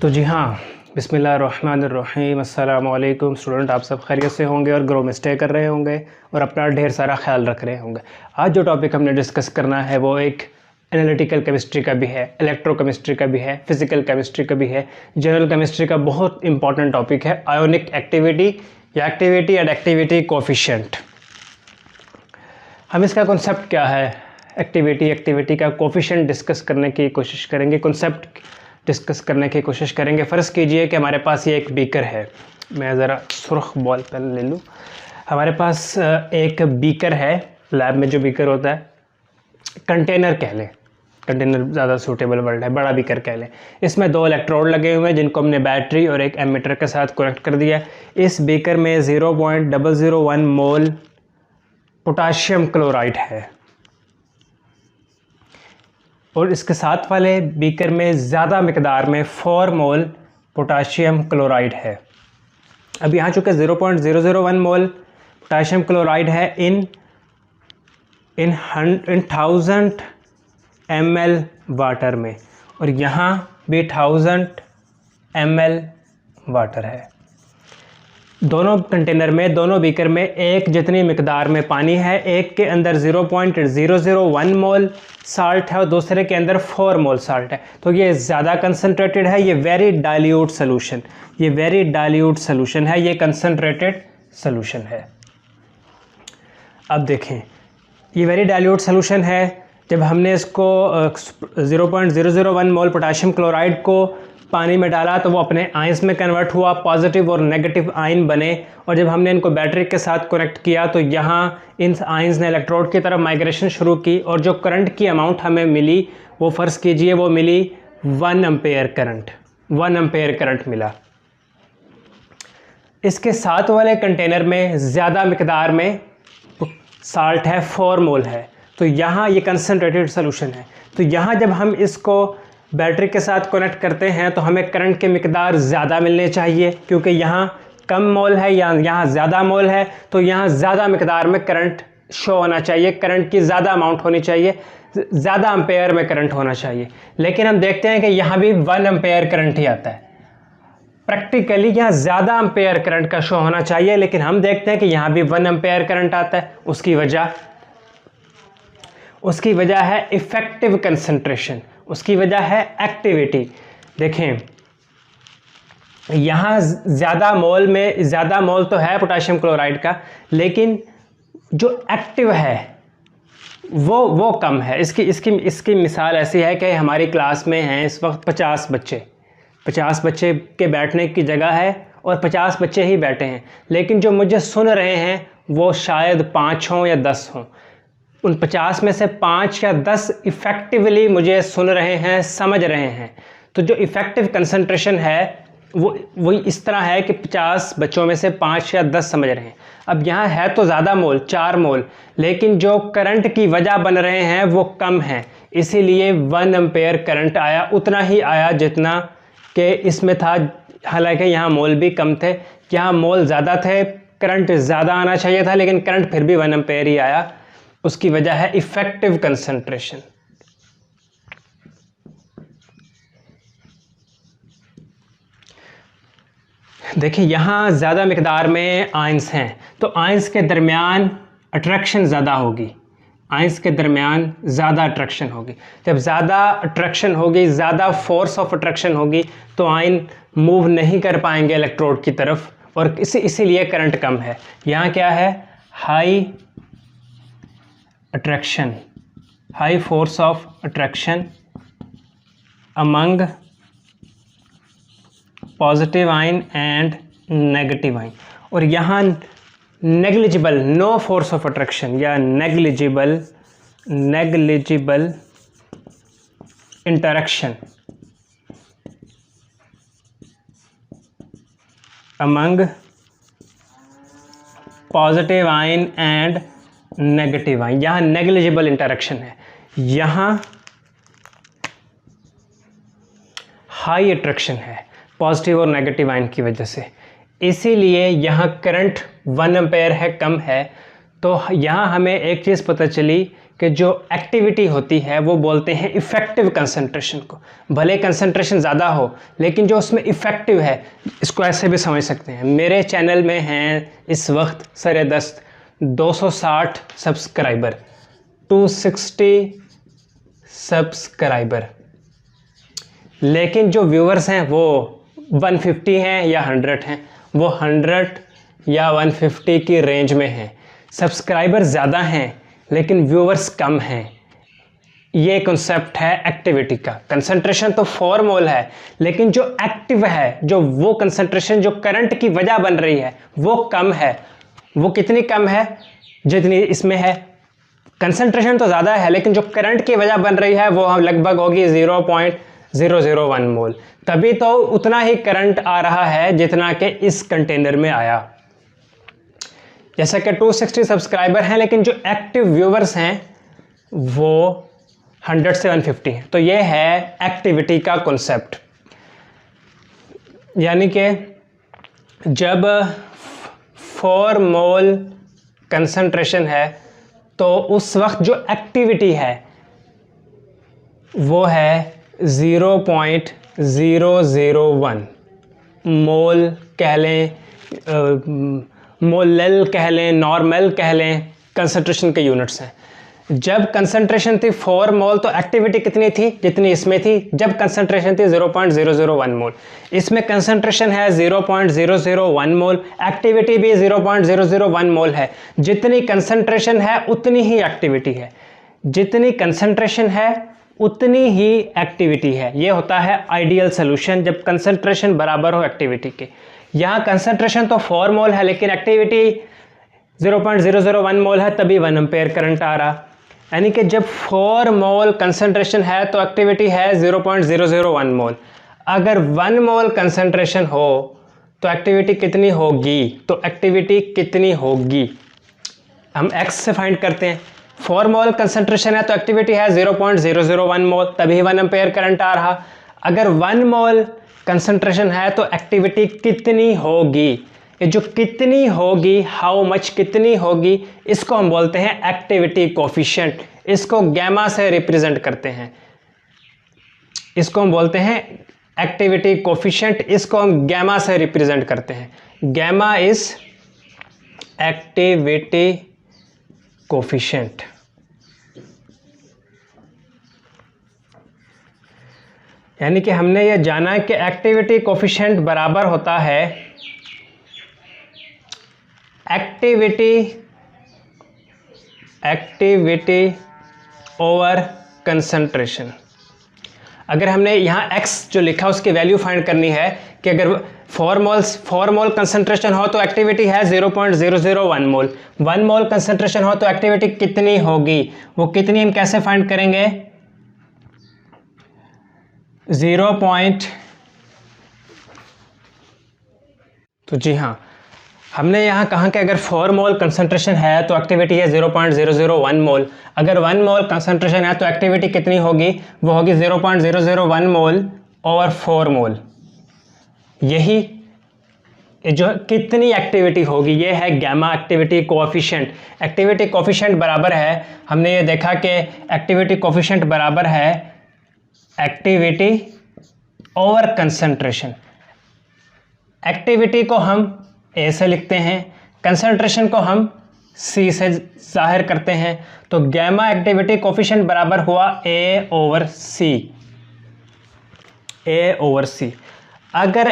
तो जी हाँ, बिस्मिल्लाहिर्रहमानिर्रहीम, अस्सलाम वालेकुम स्टूडेंट। आप सब खैरियत से होंगे और ग्रो में स्टे कर रहे होंगे और अपना ढेर सारा ख्याल रख रहे होंगे। आज जो टॉपिक हमने डिस्कस करना है वो एक एनालिटिकल केमिस्ट्री का भी है, इलेक्ट्रोकेमिस्ट्री का भी है, फिज़िकल केमिस्ट्री का भी है, जनरल केमिस्ट्री का बहुत इंपॉर्टेंट टॉपिक है आयोनिक एक्टिविटी या एक्टिविटी एंड एक्टिविटी कोफिशिएंट। हम इसका कॉन्सेप्ट क्या है, एक्टिविटी का कोफिशिएंट डिस्कस करने की कोशिश करेंगे, कॉन्सेप्ट डिस्कस करने की कोशिश करेंगे। फ़र्ज़ कीजिए कि हमारे पास ये एक बीकर है। मैं ज़रा सुर्ख बॉल पेन ले लूँ। हमारे पास एक बीकर है, लैब में जो बीकर होता है, कंटेनर कह लें, कंटेनर ज़्यादा सूटेबल वर्ड है, बड़ा बीकर कह लें। इसमें 2 इलेक्ट्रोड लगे हुए हैं जिनको हमने बैटरी और एक एमीटर के साथ कनेक्ट कर दिया। इस बीकर में 0.001 मोल पोटाशियम क्लोराइड है और इसके साथ वाले बीकर में ज़्यादा मिकदार में 4 मोल पोटाशियम क्लोराइड है। अब यहाँ चूँकि 0.001 मोल पोटाशियम क्लोराइड है इन 1000 ml वाटर में, और यहाँ भी 1000 ml वाटर है। दोनों कंटेनर में, दोनों बीकर में एक जितनी मिकदार में पानी है। एक के अंदर 0.001 मोल साल्ट है और दूसरे के अंदर 4 मोल साल्ट है। तो ये ज़्यादा कंसनट्रेटेड है, ये वेरी डाइल्यूट सोल्यूशन, ये वेरी डाइल्यूट सोल्यूशन है, ये कंसनट्रेटेड सोल्यूशन है। अब देखें, ये वेरी डाइल्यूट सोल्यूशन है। जब हमने इसको 0.001 मोल पोटाशियम क्लोराइड को पानी में डाला तो वो अपने आयंस में कन्वर्ट हुआ, पॉजिटिव और नेगेटिव आयन बने। और जब हमने इनको बैटरी के साथ कनेक्ट किया तो यहाँ इन आयंस ने इलेक्ट्रोड की तरफ माइग्रेशन शुरू की और जो करंट की अमाउंट हमें मिली वो फ़र्ज़ कीजिए वो मिली 1 एम्पेयर करंट, 1 एम्पेयर करंट मिला। इसके साथ वाले कंटेनर में ज़्यादा मिकदार में साल्ट है, 4 मोल है, तो यहाँ ये कंसनट्रेटेड सोल्यूशन है। तो यहाँ जब हम इसको बैटरी के साथ कनेक्ट करते हैं तो हमें करंट की मिकदार ज़्यादा मिलने चाहिए, क्योंकि यहाँ कम मोल है या यहाँ ज़्यादा मोल है, तो यहाँ ज़्यादा मिकदार में करंट शो होना चाहिए, करंट की ज़्यादा अमाउंट होनी चाहिए, ज़्यादा एम्पेयर में करंट होना चाहिए। लेकिन हम देखते हैं कि यहाँ भी 1 एम्पेयर करंट ही आता है। प्रैक्टिकली यहाँ ज़्यादा एम्पेयर करंट का शो होना चाहिए, लेकिन हम देखते हैं कि यहाँ भी 1 एम्पेयर करंट आता है। उसकी वजह है इफ़ेक्टिव कंसंट्रेशन, उसकी वजह है एक्टिविटी। देखें, यहाँ ज़्यादा मोल तो है पोटाशियम क्लोराइड का, लेकिन जो एक्टिव है वो कम है। इसकी मिसाल ऐसी है कि हमारी क्लास में हैं इस वक्त 50 बच्चे के बैठने की जगह है और 50 बच्चे ही बैठे हैं, लेकिन जो मुझे सुन रहे हैं वो शायद 5 हों या 10 हों। उन 50 में से 5 या 10 इफ़ेक्टिवली मुझे सुन रहे हैं, समझ रहे हैं। तो जो इफ़ेक्टिव कंसंट्रेशन है वो इस तरह है कि 50 बच्चों में से 5 या 10 समझ रहे हैं। अब यहाँ है तो ज़्यादा मोल, 4 मोल, लेकिन जो करंट की वजह बन रहे हैं वो कम है, इसीलिए 1 एम्पेयर करंट आया, उतना ही आया जितना कि इसमें था। हालांकि यहाँ मोल भी कम थे, यहाँ मोल ज़्यादा थे, करंट ज़्यादा आना चाहिए था, लेकिन करंट फिर भी 1 एम्पेयर ही आया। उसकी वजह है इफ़ेक्टिव कंसंट्रेशन। देखिए, यहाँ ज़्यादा मिकदार में आयंस हैं, तो आयंस के दरमियान अट्रैक्शन ज़्यादा होगी, आयंस के दरमियान ज़्यादा अट्रैक्शन होगी। जब ज़्यादा अट्रैक्शन होगी, ज़्यादा फोर्स ऑफ अट्रैक्शन होगी, तो आयन मूव नहीं कर पाएंगे इलेक्ट्रोड की तरफ, और इसीलिए करंट कम है। यहाँ क्या है, high attraction, high force of attraction among positive ion and negative ion। और यहाँ negligible, no force of attraction या negligible interaction among positive ion and negative ion, यहाँ नेग्लिजिबल इंटरेक्शन है। यहाँ हाई अट्रैक्शन है पॉजिटिव और नेगेटिव आयन की वजह से, इसीलिए यहाँ करंट 1 एम्पेयर है, कम है। तो यहाँ हमें एक चीज़ पता चली कि जो एक्टिविटी होती है वो बोलते हैं इफ़ेक्टिव कंसंट्रेशन को। भले कंसंट्रेशन ज़्यादा हो लेकिन जो उसमें इफ़ेक्टिव है, इसको ऐसे भी समझ सकते हैं। मेरे चैनल में हैं इस वक्त सरेदस्त 260 सब्सक्राइबर, 260 सब्सक्राइबर, लेकिन जो व्यूअर्स हैं वो 150 हैं या 100 हैं, वो 100 या 150 की रेंज में हैं। सब्सक्राइबर ज़्यादा हैं लेकिन व्यूअर्स कम हैं। ये कॉन्सेप्ट है एक्टिविटी का। कंसंट्रेशन तो 4 मोल है लेकिन जो एक्टिव है, जो वो कंसंट्रेशन जो करंट की वजह बन रही है वो कम है। वो कितनी कम है? जितनी इसमें है। कंसंट्रेशन तो ज़्यादा है लेकिन जो करंट की वजह बन रही है वो हम लगभग होगी 0.001 मोल। तभी तो उतना ही करंट आ रहा है जितना कि इस कंटेनर में आया। जैसा कि 260 सब्सक्राइबर हैं लेकिन जो एक्टिव व्यूवर्स हैं वो 100 से 150 हैं। तो ये है एक्टिविटी का कॉन्सेप्ट। यानी कि जब 4 मोल कंसंट्रेशन है तो उस वक्त जो एक्टिविटी है वो है 0.001 मोल कह लें, मोलल कह लें, नॉर्मल कह लें, कंसंट्रेशन के यूनिट्स हैं। जब कंसंट्रेशन थी 4 मोल तो एक्टिविटी कितनी थी? जितनी इसमें थी। जब कंसंट्रेशन थी 0.001 मोल, इसमें कंसंट्रेशन है 0.001 मोल, एक्टिविटी भी 0.001 मोल है। जितनी कंसंट्रेशन है उतनी ही एक्टिविटी है, जितनी कंसंट्रेशन है उतनी ही एक्टिविटी है। ये होता है आइडियल सोल्यूशन जब कंसंट्रेशन बराबर हो एक्टिविटी के। यहाँ कंसंट्रेशन तो 4 मोल है लेकिन एक्टिविटी 0.001 मोल है, तभी 1 एम्पेयर करंट आ रहा। यानी कि जब 4 मोल कंसंट्रेशन है तो एक्टिविटी है 0.001 मोल। अगर 1 मोल कंसंट्रेशन हो तो एक्टिविटी कितनी होगी? तो एक्टिविटी कितनी होगी हम x से फाइंड करते हैं। 4 मोल कंसंट्रेशन है तो एक्टिविटी है 0.001 मोल, तभी 1 एम्पेयर करंट आ रहा। अगर 1 मोल कंसंट्रेशन है तो एक्टिविटी कितनी होगी? ये जो कितनी होगी, हाउ मच कितनी होगी, इसको हम बोलते हैं एक्टिविटी कोफिशिएंट। इसको गैमा से रिप्रेजेंट करते हैं, इसको हम बोलते हैं एक्टिविटी कोफिशिएंट। इसको हम गैमा से रिप्रेजेंट करते हैं। Gamma is activity coefficient. यानी कि हमने ये जाना कि एक्टिविटी कोफिशिएंट बराबर होता है एक्टिविटी ओवर कंसंट्रेशन। अगर हमने यहाँ x जो लिखा उसकी वैल्यू फाइंड करनी है कि अगर 4 मोल कंसंट्रेशन हो तो एक्टिविटी है 0.001 मोल, 1 मोल कंसंट्रेशन हो तो एक्टिविटी कितनी होगी, वो कितनी हम कैसे फाइंड करेंगे? 0. तो जी हाँ, हमने यहाँ कहा कि अगर 4 मोल कंसंट्रेशन है तो एक्टिविटी है 0.001 मोल। अगर 1 मोल कंसंट्रेशन है तो एक्टिविटी कितनी होगी? वो होगी 0.001 मोल ओवर 4 मोल। यही जो कितनी एक्टिविटी होगी ये है gamma activity coefficient. Activity coefficient बराबर है, हमने ये देखा कि एक्टिविटी कोएफिशिएंट बराबर है एक्टिविटी ओवर कंसंट्रेशन। एक्टिविटी को हम A से लिखते हैं, कंसंट्रेशन को हम C से जाहिर करते हैं। तो गैमा एक्टिविटी कोफिशिएंट बराबर हुआ A ओवर C। अगर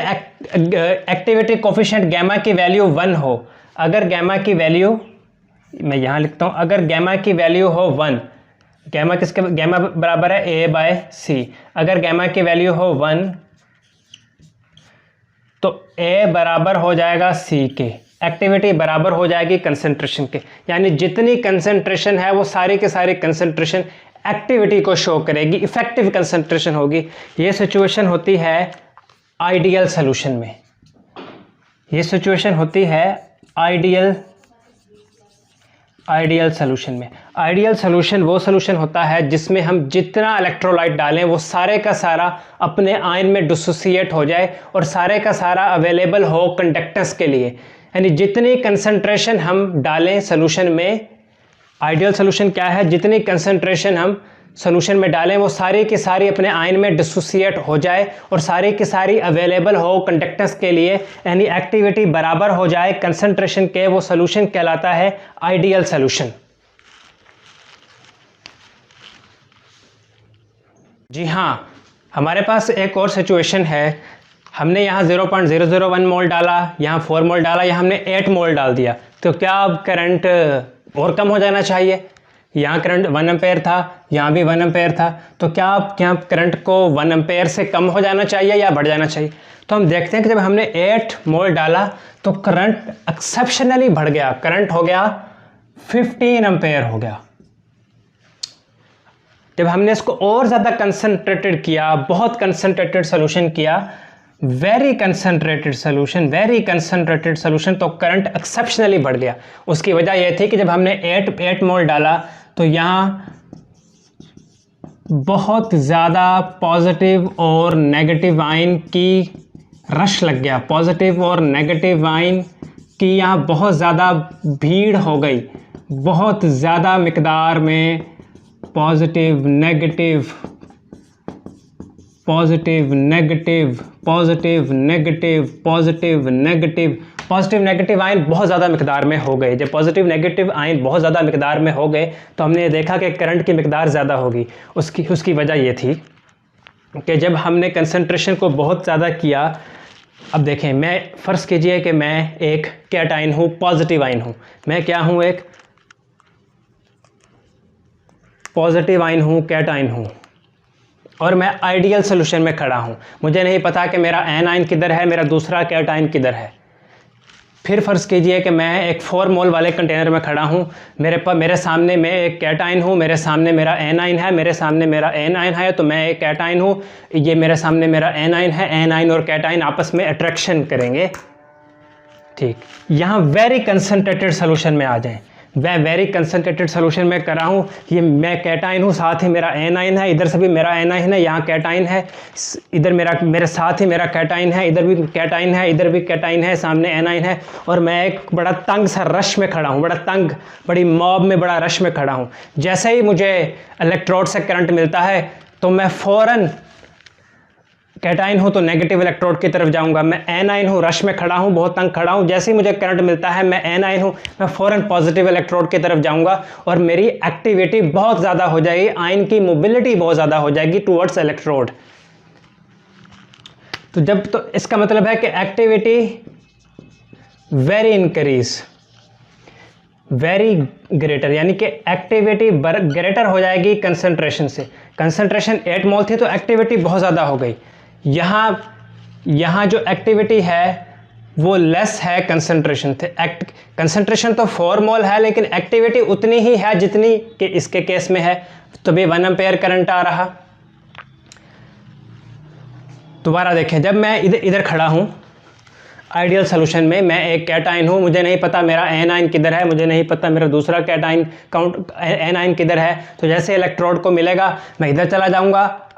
एक्टिविटी कोफिशिएंट गैमा की वैल्यू 1 हो, अगर गैमा की वैल्यू, मैं यहाँ लिखता हूँ, अगर गैमा की वैल्यू हो 1, गैमा बराबर है A/C। अगर गैमा की वैल्यू हो 1 तो A बराबर हो जाएगा C के, एक्टिविटी बराबर हो जाएगी कंसंट्रेशन के। यानी जितनी कंसंट्रेशन है वो सारी के सारी कंसंट्रेशन एक्टिविटी को शो करेगी, इफेक्टिव कंसंट्रेशन होगी। ये सिचुएशन होती है आइडियल सॉल्यूशन में। ये सिचुएशन होती है आइडियल सॉल्यूशन में। आइडियल सॉल्यूशन वो सॉल्यूशन होता है जिसमें हम जितना इलेक्ट्रोलाइट डालें वो सारे का सारा अपने आयन में डिसोसिएट हो जाए और सारे का सारा अवेलेबल हो कंडक्टेंस के लिए। यानी जितनी कंसंट्रेशन हम डालें सॉल्यूशन में आइडियल सोल्यूशन क्या है, जितनी कंसंट्रेशन हम सोल्यूशन में डालें वो सारी की सारी अपने आयन में डिसोसिएट हो जाए और सारी की सारी अवेलेबल हो कंडक्टेंस के लिए, यानी एक्टिविटी बराबर हो जाए कंसंट्रेशन के, वो सोल्यूशन कहलाता है आइडियल सोल्यूशन। जी हाँ, हमारे पास एक और सिचुएशन है, हमने यहाँ 0.001 मोल डाला, यहाँ 4 मोल डाला, यहाँ हमने 8 मोल डाल दिया, तो क्या अब करंट और कम हो जाना चाहिए? यहाँ करंट 1 एम्पेयर था, यहाँ भी 1 एम्पेयर था, तो क्या करंट को 1 एम्पेयर से कम हो जाना चाहिए या बढ़ जाना चाहिए? तो हम देखते हैं कि जब हमने 8 मोल डाला तो करंट एक्सेप्शनली बढ़ गया, करंट हो गया 15 एम्पेयर हो गया। जब हमने इसको और ज़्यादा कंसंट्रेटेड किया, बहुत कंसंट्रेटेड सोल्यूशन किया, वेरी कंसंट्रेटेड सोल्यूशन, तो करंट एक्सेप्शनली बढ़ गया। उसकी वजह यह थी कि जब हमने 8 मोल डाला तो यहाँ बहुत ज़्यादा पॉजिटिव और नेगेटिव आयन की रश लग गया, पॉजिटिव और नेगेटिव आयन की यहाँ बहुत ज़्यादा भीड़ हो गई, बहुत ज़्यादा मिकदार में पॉजिटिव नेगेटिव आयन बहुत ज़्यादा मिकदार में हो गए। जब पॉजिटिव नेगेटिव आयन बहुत ज़्यादा मिकदार में हो गए तो हमने देखा कि करंट की मिकदार ज़्यादा होगी। उसकी वजह ये थी कि जब हमने कंसंट्रेशन को बहुत ज़्यादा किया, अब देखें, मैं फ़र्ज़ कीजिए कि मैं एक कैटाइन हूँ, पॉजिटिव आयन हूँ, मैं क्या हूँ, एक पॉजिटिव आयन हूँ, कैटाइन हूँ, और मैं आइडियल सोल्यूशन में खड़ा हूँ। मुझे नहीं पता कि मेरा एन आयन किधर है, मेरा दूसरा कैटाइन किधर है। फिर फ़र्ज़ कीजिए कि मैं एक 4 मोल वाले कंटेनर में खड़ा हूँ, मेरे सामने मैं एक कैटाइन हूँ, मेरे सामने मेरा एन आयन है, मेरे सामने मेरा एन आयन है, तो मैं एक कैटाइन हूँ, ये मेरे सामने मेरा एन आयन है। एन आयन और कैटाइन आपस में अट्रैक्शन करेंगे, ठीक। यहाँ वेरी कंसनट्रेटेड सोल्यूशन में आ जाएं, मैं वेरी कंसनट्रेटेड सोल्यूशन में कर रहा हूँ, ये मैं कैटाइन हूँ, साथ ही मेरा एन आयन है, इधर से भी मेरा एन आयन है, यहाँ कैटाइन है, इधर मेरे साथ ही मेरा कैटाइन है, इधर भी कैटाइन है, इधर भी कैटाइन है, सामने एन आयन है, और मैं एक बड़ा तंग सा रश में खड़ा हूँ, बड़ी मॉब में बड़ा रश में खड़ा हूँ। जैसे ही मुझे इलेक्ट्रोड से करंट मिलता है तो मैं फ़ौरन, कैटाइन हूँ तो नेगेटिव इलेक्ट्रोड की तरफ जाऊंगा, मैं एन आयन हूँ, रश में खड़ा हूँ, बहुत तंग खड़ा हूँ, जैसे ही मुझे करंट मिलता है, मैं एन आयन हूँ, मैं फ़ौरन पॉजिटिव इलेक्ट्रोड की तरफ जाऊंगा और मेरी एक्टिविटी बहुत ज़्यादा हो जाएगी, आयन की मोबिलिटी बहुत ज़्यादा हो जाएगी टूवर्ड्स इलेक्ट्रोड। तो इसका मतलब है कि activity very increase, very greater, यानी कि एक्टिविटी ग्रेटर हो जाएगी कंसंट्रेशन से। कंसंट्रेशन 8 मोल थी तो एक्टिविटी बहुत ज़्यादा हो गई। यहाँ जो एक्टिविटी है वो लेस है कंसंट्रेशन थे। कंसंट्रेशन तो 4 मोल है लेकिन एक्टिविटी उतनी ही है जितनी कि इसके केस में है, तो भी 1 एम्पेयर करंट आ रहा। दोबारा देखें, जब मैं इधर खड़ा हूँ आइडियल सोल्यूशन में, मैं एक कैटाइन हूँ, मुझे नहीं पता मेरा एन आयन किधर है, मुझे नहीं पता मेरा दूसरा कैटाइन एन आयन किधर है, तो जैसे इलेक्ट्रोड को मिलेगा मैं इधर चला जाऊँगा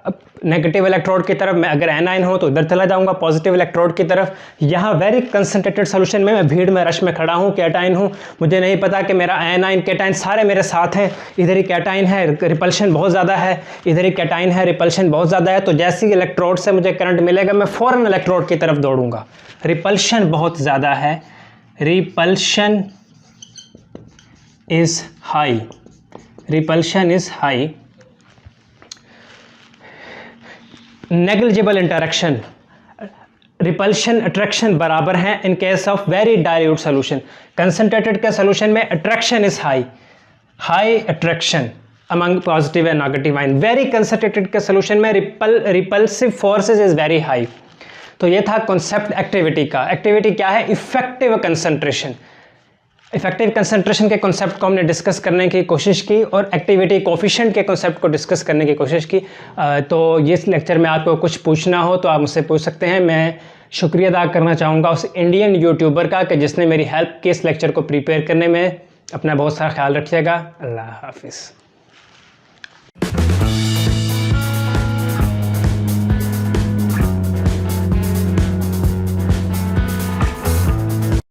नेगेटिव इलेक्ट्रोड की तरफ, मैं अगर एन आयन हो तो इधर चला जाऊँगा पॉजिटिव इलेक्ट्रोड की तरफ। यहाँ वेरी कंसनट्रेटेड सोल्यूशन में मैं भीड़ में रश में खड़ा हूँ, कैटाइन हूँ, मुझे नहीं पता कि मेरा एन आयन कैटाइन सारे मेरे साथ हैं, इधर ही कैटाइन है, रिपल्शन बहुत ज़्यादा है, इधर ही कैटाइन है, रिपल्शन बहुत ज़्यादा है, तो जैसे ही इलेक्ट्रोड से मुझे करंट मिलेगा मैं फ़ौरन इलेक्ट्रोड की तरफ दौड़ूंगा। रिपल्शन बहुत ज़्यादा है, repulsion is high, repulsion is high. Negligible interaction, repulsion attraction बराबर हैं in case of very dilute solution. Concentrated के सोल्यूशन में attraction is high, high attraction among positive and negative ion. Very concentrated के solution में repulsive forces is very high. तो ये था concept activity का। एक्टिविटी क्या है? Effective concentration. इफेक्टिव कंसंट्रेशन के कॉन्सेप्ट को हमने डिस्कस करने की कोशिश की और एक्टिविटी कोफिशिएंट के कॉन्सेप्ट को डिस्कस करने की कोशिश की। तो इस लेक्चर में आपको कुछ पूछना हो तो आप मुझसे पूछ सकते हैं। मैं शुक्रिया अदा करना चाहूँगा उस इंडियन यूट्यूबर का कि जिसने मेरी हेल्प की इस लेक्चर को प्रिपेयर करने में। अपना बहुत सारा ख्याल रखिएगा। अल्लाह हाफिज़।